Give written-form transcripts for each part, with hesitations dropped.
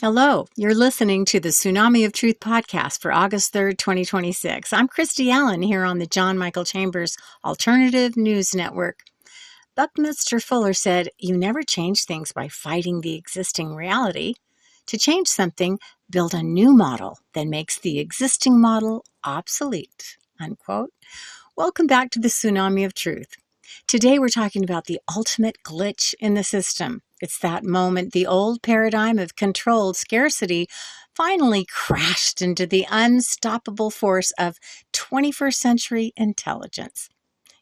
Hello, you're listening to the Tsunami of Truth podcast for August 3rd, 2026. I'm Kristy Allen here on the John Michael Chambers Alternative News Network. Buckminster Fuller said, "You never change things by fighting the existing reality. To change something, build a new model that makes the existing model obsolete." Unquote. Welcome back to the Tsunami of Truth. Today we're talking about the ultimate glitch in the system. It's that moment the old paradigm of controlled scarcity finally crashed into the unstoppable force of 21st century intelligence.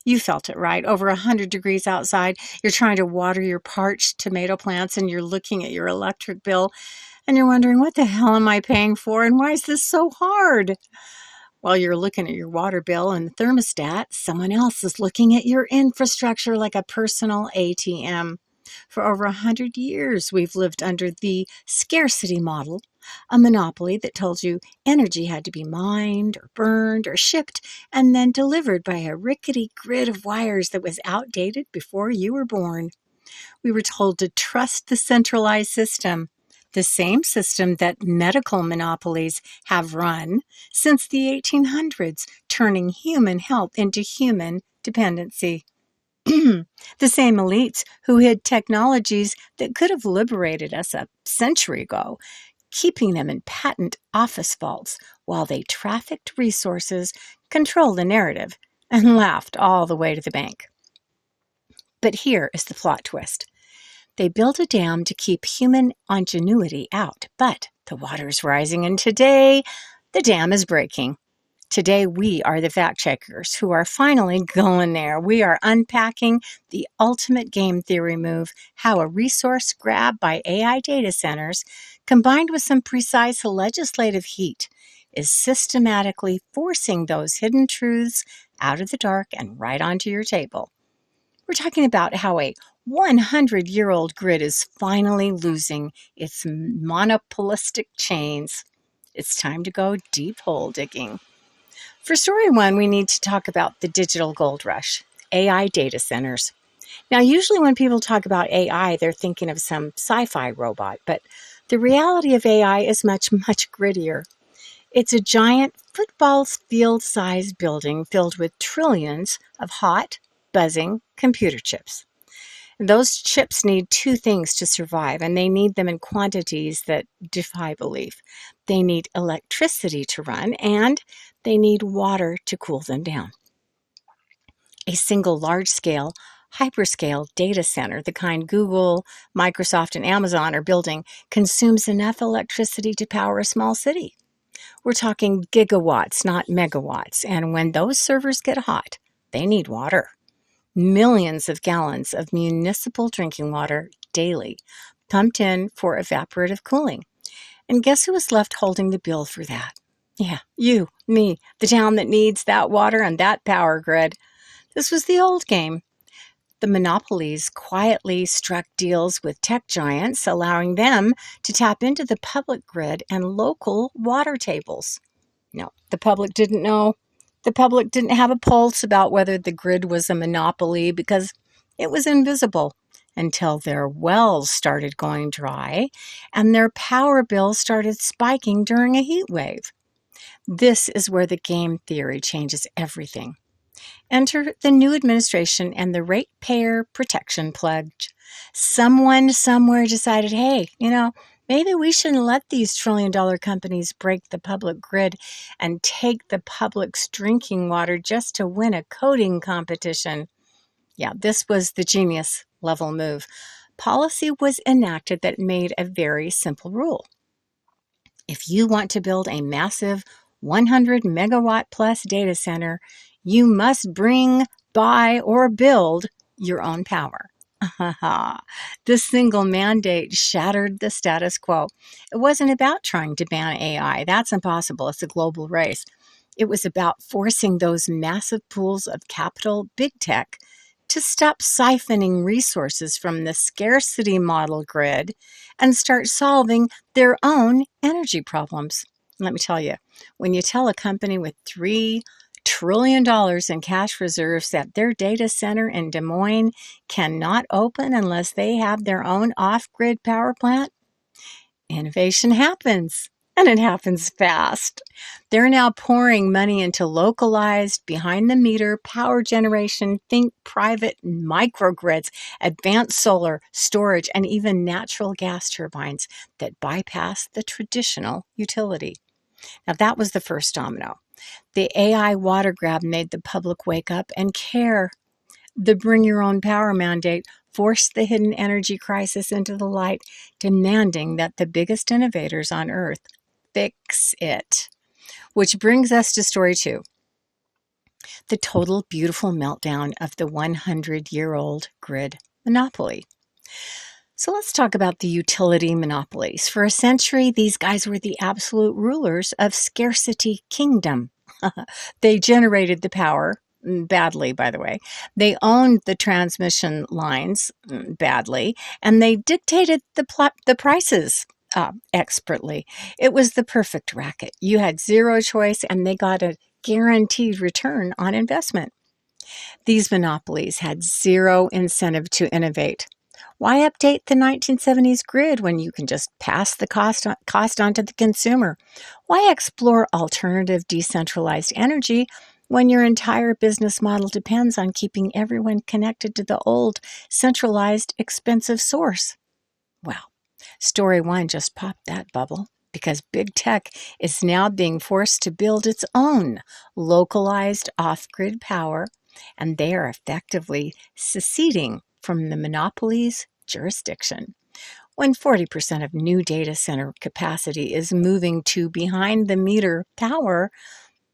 You felt it, right? Over 100 degrees outside, you're trying to water your parched tomato plants and you're looking at your electric bill and you're wondering, what the hell am I paying for and why is this so hard? While you're looking at your water bill and the thermostat, someone else is looking at your infrastructure like a personal ATM. For over 100 years, we've lived under the scarcity model, a monopoly that told you energy had to be mined or burned or shipped and then delivered by a rickety grid of wires that was outdated before you were born. We were told to trust the centralized system, the same system that medical monopolies have run since the 1800s, turning human health into human dependency. The same elites who hid technologies that could have liberated us a century ago, keeping them in patent office vaults while they trafficked resources, controlled the narrative, and laughed all the way to the bank. But here is the plot twist. They built a dam to keep human ingenuity out, but the water is rising, and today the dam is breaking. Today, we are the fact checkers who are finally going there. We are unpacking the ultimate game theory move, how a resource grab by AI data centers, combined with some precise legislative heat, is systematically forcing those hidden truths out of the dark and right onto your table. We're talking about how a 100-year-old grid is finally losing its monopolistic chains. It's time to go deep hole digging. For story one, we need to talk about the digital gold rush, AI data centers. Now, usually when people talk about AI, they're thinking of some sci-fi robot, but the reality of AI is much, much grittier. It's a giant football field-sized building filled with trillions of hot, buzzing computer chips. Those chips need two things to survive, and they need them in quantities that defy belief. They need electricity to run, and they need water to cool them down. A single large-scale, hyperscale data center, the kind Google, Microsoft, and Amazon are building, consumes enough electricity to power a small city. We're talking gigawatts, not megawatts, and when those servers get hot, they need water. Millions of gallons of municipal drinking water daily, pumped in for evaporative cooling. And guess who is left holding the bill for that? Yeah, you, me, the town that needs that water and that power grid. This was the old game. The monopolies quietly struck deals with tech giants, allowing them to tap into the public grid and local water tables. No, the public didn't know. The public didn't have a pulse about whether the grid was a monopoly because it was invisible until their wells started going dry and their power bills started spiking during a heat wave. This is where the game theory changes everything. Enter the new administration and the ratepayer protection pledge. Someone somewhere decided, hey, maybe we shouldn't let these trillion-dollar companies break the public grid and take the public's drinking water just to win a coding competition. Yeah, this was the genius level move. Policy was enacted that made a very simple rule. If you want to build a massive 100 megawatt plus data center, you must bring, buy, or build your own power. This single mandate shattered the status quo. It wasn't about trying to ban AI. That's impossible. It's a global race. It was about forcing those massive pools of capital, big tech, to stop siphoning resources from the scarcity model grid and start solving their own energy problems. Let me tell you, when you tell a company with $3 trillion in cash reserves that their data center in Des Moines cannot open unless they have their own off-grid power plant, innovation happens, and it happens fast. They're now pouring money into localized, behind-the-meter power generation, think private microgrids, advanced solar, storage, and even natural gas turbines that bypass the traditional utility. Now, that was the first domino. The AI water grab made the public wake up and care. The bring your own power mandate forced the hidden energy crisis into the light, demanding that the biggest innovators on Earth fix it. Which brings us to story 2, the total beautiful meltdown of the 100-year-old grid monopoly. So let's talk about the utility monopolies. For a century, these guys were the absolute rulers of scarcity kingdom. They generated the power, badly, by the way. They owned the transmission lines, badly, and they dictated the prices expertly. It was the perfect racket. You had zero choice, and they got a guaranteed return on investment. These monopolies had zero incentive to innovate. Why update the 1970s grid when you can just pass the cost on to the consumer? Why explore alternative decentralized energy when your entire business model depends on keeping everyone connected to the old, centralized, expensive source? Well, story 1 just popped that bubble because big tech is now being forced to build its own localized off-grid power, and they are effectively seceding from the monopoly's jurisdiction. When 40% of new data center capacity is moving to behind-the-meter power,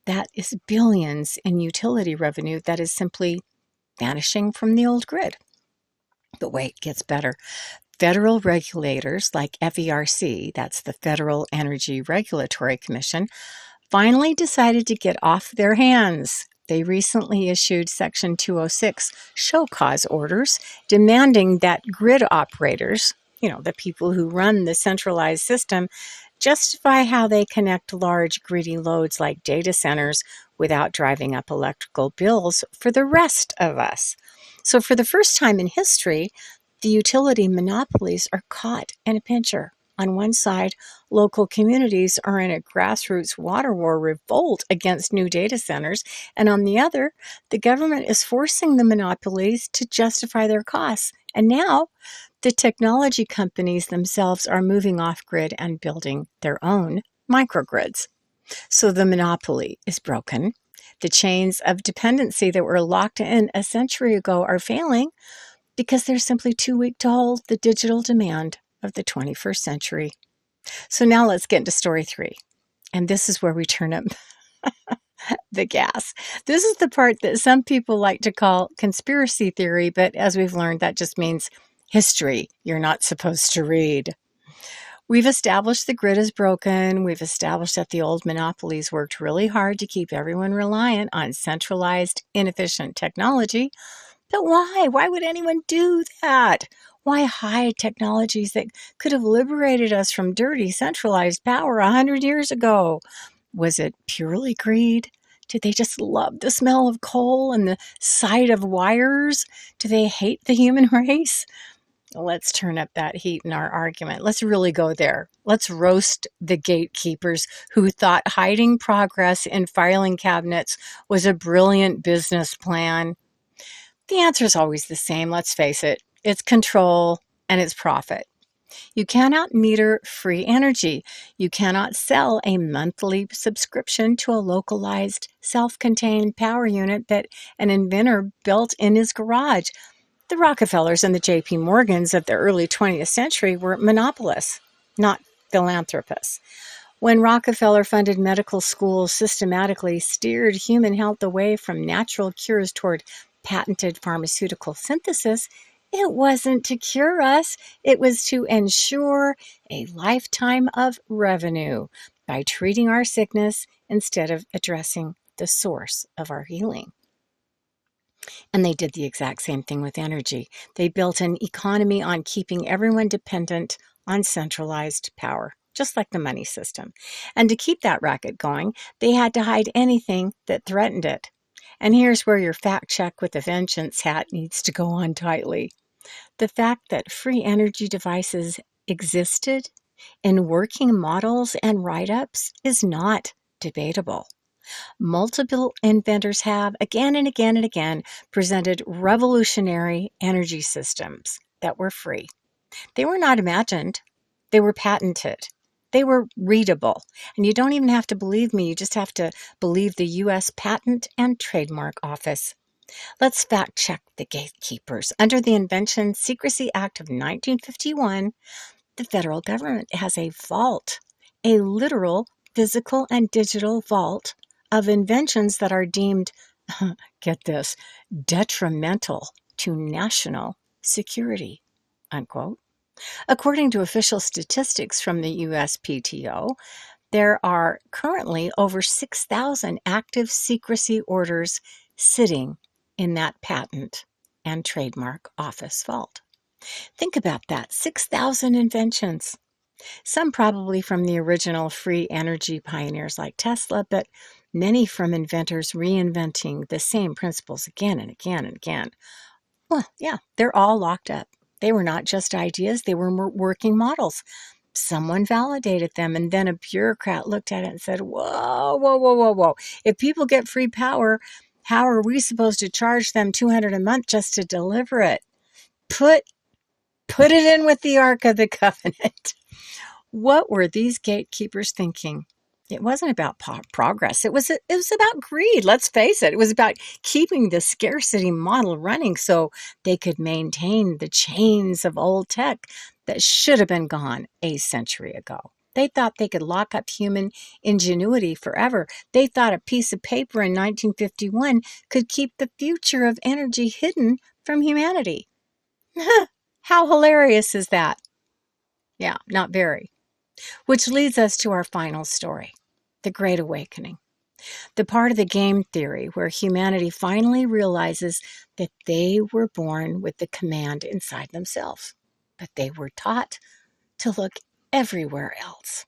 that is billions in utility revenue that is simply vanishing from the old grid. But wait, it gets better. Federal regulators like FERC, that's the Federal Energy Regulatory Commission, finally decided to get off their hands. They recently issued Section 206 show cause orders demanding that grid operators, the people who run the centralized system, justify how they connect large gritty loads like data centers without driving up electrical bills for the rest of us. So for the first time in history, the utility monopolies are caught in a pincher. On one side, local communities are in a grassroots water war revolt against new data centers, and on the other, the government is forcing the monopolies to justify their costs. And now, the technology companies themselves are moving off-grid and building their own microgrids. So the monopoly is broken. The chains of dependency that were locked in a century ago are failing because they're simply too weak to hold the digital demand of the 21st century. So now let's get into story 3. And this is where we turn up the gas. This is the part that some people like to call conspiracy theory, but as we've learned, that just means history you're not supposed to read. We've established the grid is broken. We've established that the old monopolies worked really hard to keep everyone reliant on centralized, inefficient technology. But why? Why would anyone do that? Why hide technologies that could have liberated us from dirty, centralized power 100 years ago? Was it purely greed? Did they just love the smell of coal and the sight of wires? Do they hate the human race? Let's turn up that heat in our argument. Let's really go there. Let's roast the gatekeepers who thought hiding progress in filing cabinets was a brilliant business plan. The answer is always the same, let's face it. It's control and it's profit. You cannot meter free energy. You cannot sell a monthly subscription to a localized, self-contained power unit that an inventor built in his garage. The Rockefellers and the J.P. Morgans of the early 20th century were monopolists, not philanthropists. When Rockefeller-funded medical schools systematically steered human health away from natural cures toward patented pharmaceutical synthesis, it wasn't to cure us. It was to ensure a lifetime of revenue by treating our sickness instead of addressing the source of our healing. And they did the exact same thing with energy. They built an economy on keeping everyone dependent on centralized power, just like the money system. And to keep that racket going, they had to hide anything that threatened it. And here's where your fact check with a vengeance hat needs to go on tightly. The fact that free energy devices existed in working models and write-ups is not debatable. Multiple inventors have, again and again and again, presented revolutionary energy systems that were free. They were not imagined, they were patented. They were readable. And you don't even have to believe me, you just have to believe the U.S. Patent and Trademark Office. Let's fact check the gatekeepers. Under the Invention Secrecy Act of 1951, the federal government has a vault, a literal physical and digital vault of inventions that are deemed, get this, detrimental to national security, unquote. According to official statistics from the USPTO, there are currently over 6,000 active secrecy orders sitting in that patent and trademark office vault. Think about that, 6,000 inventions. Some probably from the original free energy pioneers like Tesla, but many from inventors reinventing the same principles again and again and again. Well, yeah, they're all locked up. They were not just ideas, they were working models. Someone validated them, and then a bureaucrat looked at it and said, whoa, whoa, whoa, whoa, whoa. If people get free power, how are we supposed to charge them $200 a month just to deliver it? Put it in with the Ark of the Covenant. What were these gatekeepers thinking? It wasn't about progress. It was about greed. Let's face it. It was about keeping the scarcity model running so they could maintain the chains of old tech that should have been gone a century ago. They thought they could lock up human ingenuity forever. They thought a piece of paper in 1951 could keep the future of energy hidden from humanity. How hilarious is that? Yeah, not very. Which leads us to our final story, the Great Awakening, the part of the game theory where humanity finally realizes that they were born with the command inside themselves, but they were taught to look everywhere else.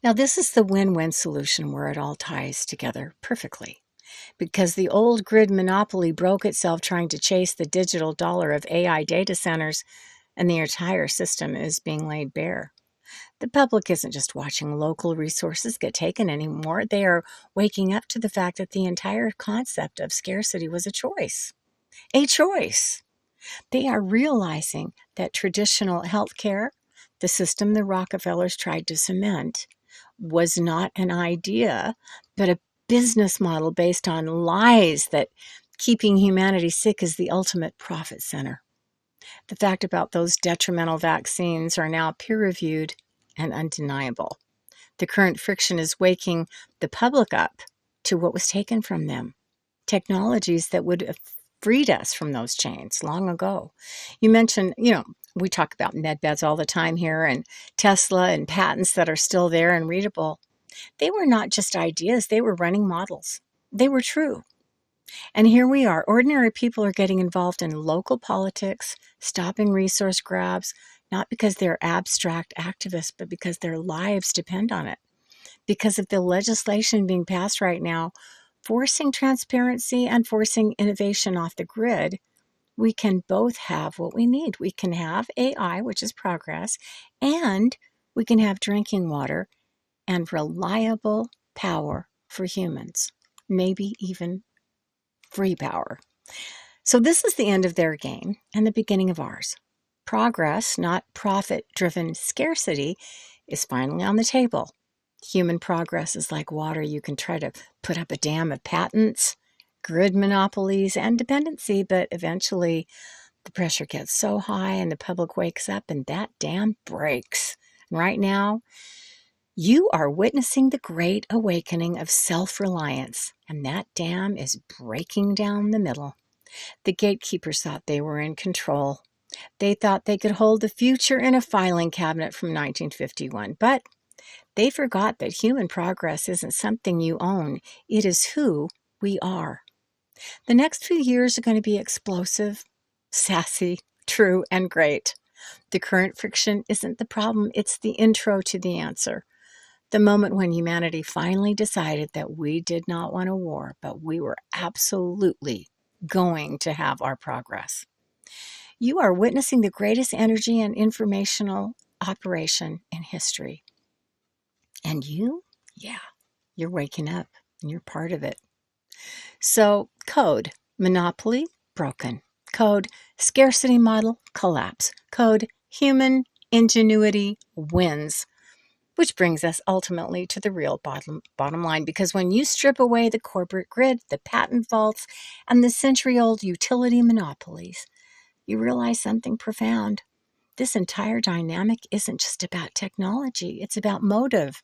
Now, this is the win-win solution where it all ties together perfectly, because the old grid monopoly broke itself trying to chase the digital dollar of AI data centers, and the entire system is being laid bare. The public isn't just watching local resources get taken anymore. They are waking up to the fact that the entire concept of scarcity was a choice. A choice. They are realizing that traditional healthcare, the system the Rockefellers tried to cement, was not an idea, but a business model based on lies that keeping humanity sick is the ultimate profit center. The fact about those detrimental vaccines are now peer-reviewed and undeniable. The current friction is waking the public up to what was taken from them, technologies that would have freed us from those chains long ago. You mentioned, we talk about med beds all the time here, and Tesla and patents that are still there and readable. They were not just ideas, they were running models. They were true. And here we are, ordinary people are getting involved in local politics, stopping resource grabs, not because they're abstract activists, but because their lives depend on it. Because of the legislation being passed right now, forcing transparency and forcing innovation off the grid, we can both have what we need. We can have AI, which is progress, and we can have drinking water and reliable power for humans, maybe even free power. So this is the end of their game and the beginning of ours. Progress, not profit-driven scarcity, is finally on the table. Human progress is like water. You can try to put up a dam of patents, grid monopolies, and dependency, but eventually the pressure gets so high and the public wakes up and that dam breaks. And right now, you are witnessing the great awakening of self-reliance, and that dam is breaking down the middle. The gatekeepers thought they were in control. They thought they could hold the future in a filing cabinet from 1951, but they forgot that human progress isn't something you own. It is who we are. The next few years are going to be explosive, sassy, true, and great. The current friction isn't the problem, it's the intro to the answer. The moment when humanity finally decided that we did not want a war, but we were absolutely going to have our progress. You are witnessing the greatest energy and informational operation in history. And you? Yeah, you're waking up and you're part of it. So, code, monopoly, broken. Code, scarcity model, collapse. Code, human ingenuity wins. Which brings us ultimately to the real bottom line, because when you strip away the corporate grid, the patent vaults, and the century-old utility monopolies, you realize something profound. This entire dynamic isn't just about technology, it's about motive.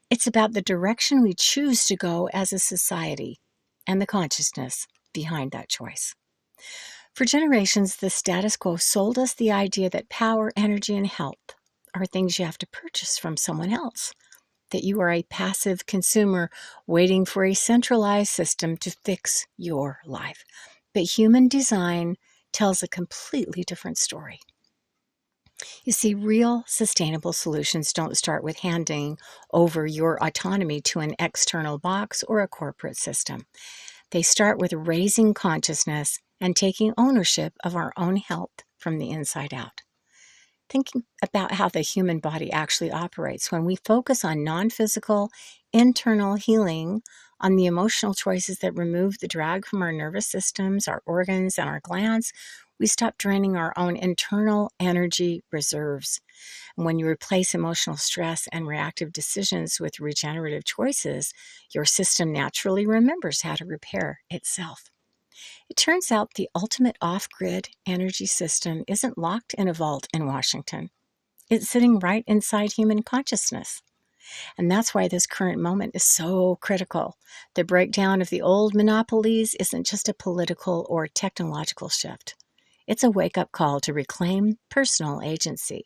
It's about the direction we choose to go as a society and the consciousness behind that choice. For generations, the status quo sold us the idea that power, energy, and health are things you have to purchase from someone else, that you are a passive consumer waiting for a centralized system to fix your life. But human design tells a completely different story. You see, real sustainable solutions don't start with handing over your autonomy to an external box or a corporate system. They start with raising consciousness and taking ownership of our own health from the inside out. Thinking about how the human body actually operates, when we focus on non-physical, internal healing, on the emotional choices that remove the drag from our nervous systems, our organs, and our glands, we stop draining our own internal energy reserves. And when you replace emotional stress and reactive decisions with regenerative choices, your system naturally remembers how to repair itself. It turns out the ultimate off-grid energy system isn't locked in a vault in Washington. It's sitting right inside human consciousness. And that's why this current moment is so critical. The breakdown of the old monopolies isn't just a political or technological shift. It's a wake-up call to reclaim personal agency.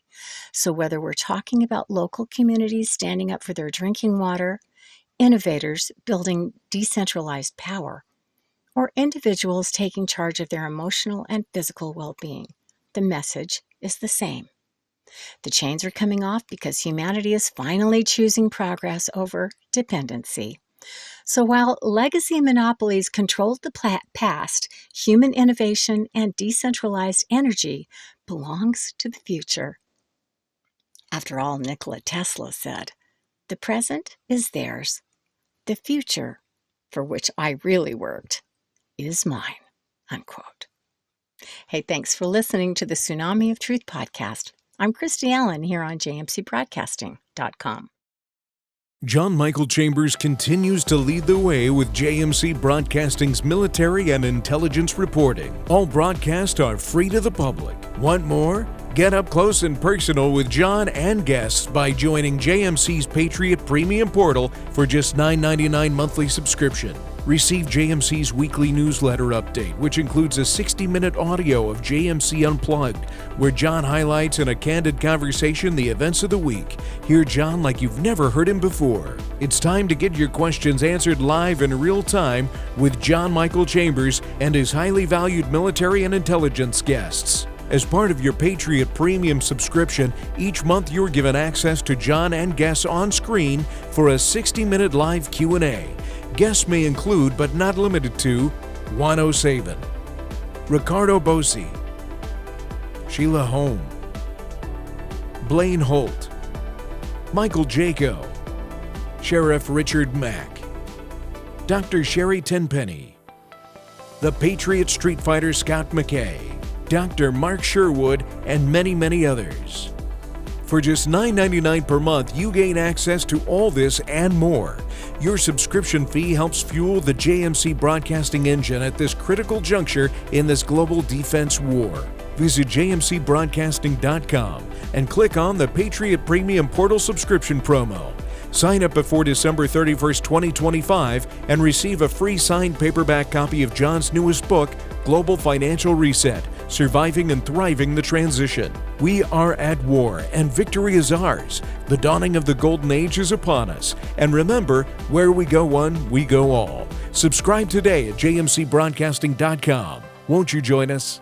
So whether we're talking about local communities standing up for their drinking water, innovators building decentralized power, or individuals taking charge of their emotional and physical well-being, the message is the same. The chains are coming off because humanity is finally choosing progress over dependency. So while legacy monopolies controlled the past, human innovation and decentralized energy belongs to the future. After all, Nikola Tesla said, "The present is theirs. The future, for which I really worked, is mine," unquote. Hey, thanks for listening to the Tsunami of Truth podcast. I'm Kristy Allen here on jmcbroadcasting.com. John Michael Chambers continues to lead the way with JMC Broadcasting's military and intelligence reporting. All broadcasts are free to the public. Want more? Get up close and personal with John and guests by joining JMC's Patriot Premium Portal for just $9.99 monthly subscription. Receive JMC's weekly newsletter update, which includes a 60-minute audio of JMC Unplugged, where John highlights in a candid conversation the events of the week. Hear John like you've never heard him before. It's time to get your questions answered live in real time with John Michael Chambers and his highly valued military and intelligence guests. As part of your Patriot Premium subscription, each month you're given access to John and guests on screen for a 60-minute live Q&A. Guests may include, but not limited to, Juan O'Savin, Ricardo Bosi, Sheila Holm, Blaine Holt, Michael Jaco, Sheriff Richard Mack, Dr. Sherry Tenpenny, the Patriot Street Fighter Scott McKay, Dr. Mark Sherwood, and many, many others. For just $9.99 per month, you gain access to all this and more. Your subscription fee helps fuel the JMC broadcasting engine at this critical juncture in this global defense war. Visit jmcbroadcasting.com and click on the Patriot Premium Portal subscription promo. Sign up before December 31st, 2025 and receive a free signed paperback copy of John's newest book, Global Financial Reset: Surviving and Thriving the Transition. We are at war and victory is ours. The dawning of the golden age is upon us. And remember, where we go one, we go all. Subscribe today at jmcbroadcasting.com. Won't you join us?